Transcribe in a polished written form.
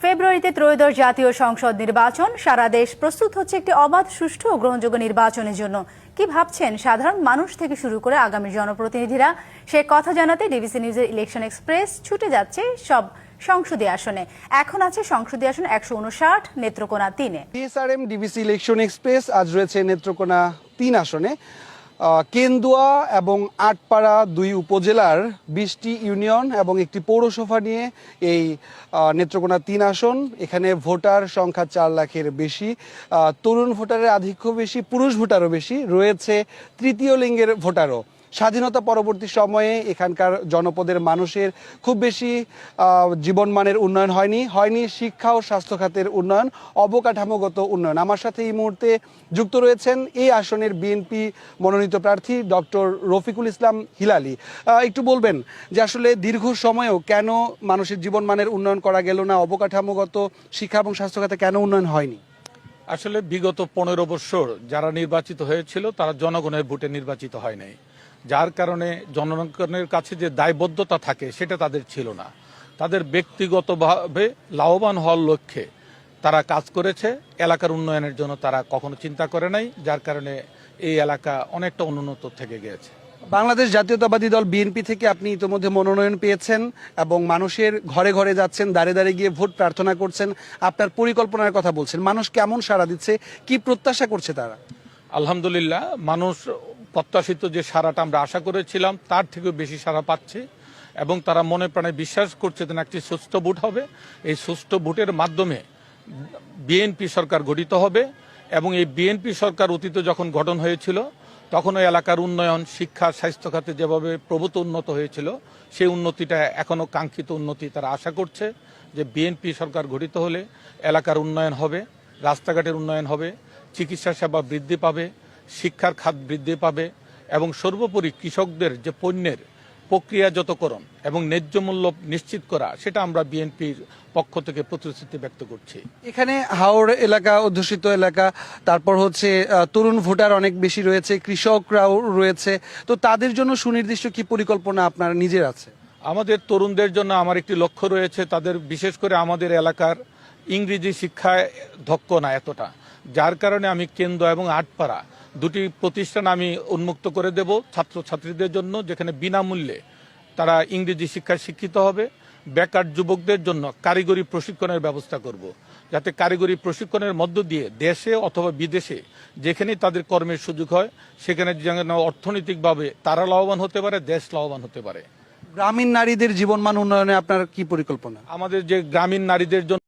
ফেব্রুয়ারিতে ত্রয়োদশ জাতীয় সংসদ নির্বাচন, সারা দেশ প্রস্তুত হচ্ছে একটি অবাধ, সুষ্ঠু ও গ্রহণযোগ্য নির্বাচনের জন্য। কি ভাবছেন সাধারণ মানুষ থেকে শুরু করে আগামী জনপ্রতিনিধিরা, সে কথা জানাতে ডিবিসি নিউজের ইলেকশন এক্সপ্রেস ছুটে যাচ্ছে সব সংসদীয় আসনে। এখন আছে সংসদীয় আসন 159, নেত্রকোনা 3-এ। পিএসআরএম ডিবিসি ইলেকশন এক্সপ্রেস আজ রয়েছে নেত্রকোনা 3 আসনে। কেন্দুয়া এবং আটপাড়া 2 উপজেলার 20টি ইউনিয়ন এবং একটি পৌরসভা নিয়ে এই নেত্রকোনা 3 আসন। এখানে ভোটার সংখ্যা 4 লাখের বেশি, তরুণ ভোটারের আধিক্য বেশি, পুরুষ ভোটারও বেশি, রয়েছে তৃতীয় লিঙ্গের ভোটারও। স্বাধীনতা পরবর্তী সময়ে এখানকার জনপদের মানুষের খুব বেশি জীবনমানের উন্নয়ন হয়নি শিক্ষা ও স্বাস্থ্য খাতের উন্নয়ন, অবকাঠামোগত উন্নয়ন। আমার সাথে এই মুহূর্তে যুক্ত রয়েছেন এই আসনের বিএনপি মনোনীত প্রার্থী ডক্টর রফিকুল ইসলাম হিলালি। একটু বলবেন যে আসলে দীর্ঘ সময়েও কেন মানুষের জীবনমানের উন্নয়ন করা গেল না, অবকাঠামোগত শিক্ষা এবং স্বাস্থ্য খাতে কেন উন্নয়ন হয়নি? আসলে বিগত 15 বছর যারা নির্বাচিত হয়েছিল তারা জনগণের ভোটে নির্বাচিত হয় নাই, যার কারণে জনগণের কাছে যে দায়বদ্ধতা থাকে সেটা তাদের ছিল না। তাদের ব্যক্তিগতভাবে লাভবান হওয়ার লক্ষ্যে তারা কাজ করেছে, এলাকার উন্নয়নের জন্য তারা কখনো চিন্তা করে নাই, যার কারণে এই এলাকা অনেকটা অনুন্নত থেকে গিয়েছে। বাংলাদেশ জাতীয়তাবাদী দল বিএনপি থেকে আপনি ইতিমধ্যে মনোনয়ন পেয়েছেন এবং মানুষের ঘরে ঘরে যাচ্ছেন, দাঁড়ে দাঁড়িয়ে গিয়ে ভোট প্রার্থনা করছেন, আপনার পরিকল্পনার কথা বলছেন। মানুষ কেমন সাড়া দিচ্ছে, কি প্রত্যাশা করছে তারা? আলহামদুলিল্লাহ, মানুষ প্রত্যাশিত যে সাড়াটা আমরা আশা করেছিলাম তার থেকেও বেশি সাড়া পাচ্ছে এবং তারা মনে প্রাণে বিশ্বাস করছে যে একটি সুষ্ঠু ভোট হবে। এই সুষ্ঠু ভোটের মাধ্যমে বিএনপি সরকার গঠিত হবে এবং এই বিএনপি সরকার অতীতে যখন গঠন হয়েছিল তখন ওই এলাকার উন্নয়ন, শিক্ষা, স্বাস্থ্য খাতে যেভাবে প্রভূত উন্নত হয়েছিল সেই উন্নতিটা এখনও কাঙ্ক্ষিত উন্নতি তারা আশা করছে যে বিএনপি সরকার গঠিত হলে এলাকার উন্নয়ন হবে, রাস্তাঘাটের উন্নয়ন হবে, চিকিৎসা সেবা বৃদ্ধি পাবে, শিক্ষার খাত বৃদ্ধি পাবে এবং সর্বোপরি কৃষকদের যে পণ্যের প্রক্রিয়াজাতকরণ এবং ন্যায্য মূল্য নিশ্চিত করা, সেটা আমরা বিএনপির পক্ষ থেকে প্রতিশ্রুতি ব্যক্ত করছি। এখানে হাওড় এলাকা, অধ্যুষিত এলাকা, তারপর হচ্ছে তরুণ ভোটার অনেক বেশি রয়েছে, কৃষকরাও রয়েছে, তো তাদের জন্য সুনির্দিষ্ট কি পরিকল্পনা আপনার নিজের আছে? আমাদের তরুণদের জন্য আমার একটি লক্ষ্য রয়েছে, তাদের বিশেষ করে আমাদের এলাকার ইংরেজি শিক্ষায় দক্ষ না এতটা, যার কারণে আমি কেন্দ্র এবং আটপাড়া 2টি প্রতিষ্ঠান আমি উন্মুক্ত করে দেব ছাত্রছাত্রীদের জন্য, যেখানে বিনামূল্যে তারা ইংরেজি শিক্ষায় শিক্ষিত হবে। বেকার যুবকদের জন্য কারিগরি প্রশিক্ষণের ব্যবস্থা করব, যাতে কারিগরি প্রশিক্ষণের মধ্য দিয়ে দেশে অথবা বিদেশে যেখানেই তাদের কর্মের সুযোগ হয় সেখানে যেন অর্থনৈতিকভাবে তারা লাভবান হতে পারে, দেশ লাভবান হতে পারে। গ্রামীণ নারীদের জীবনমান উন্নয়নে আপনার কি পরিকল্পনা? আমাদের যে গ্রামীণ নারীদের জন্য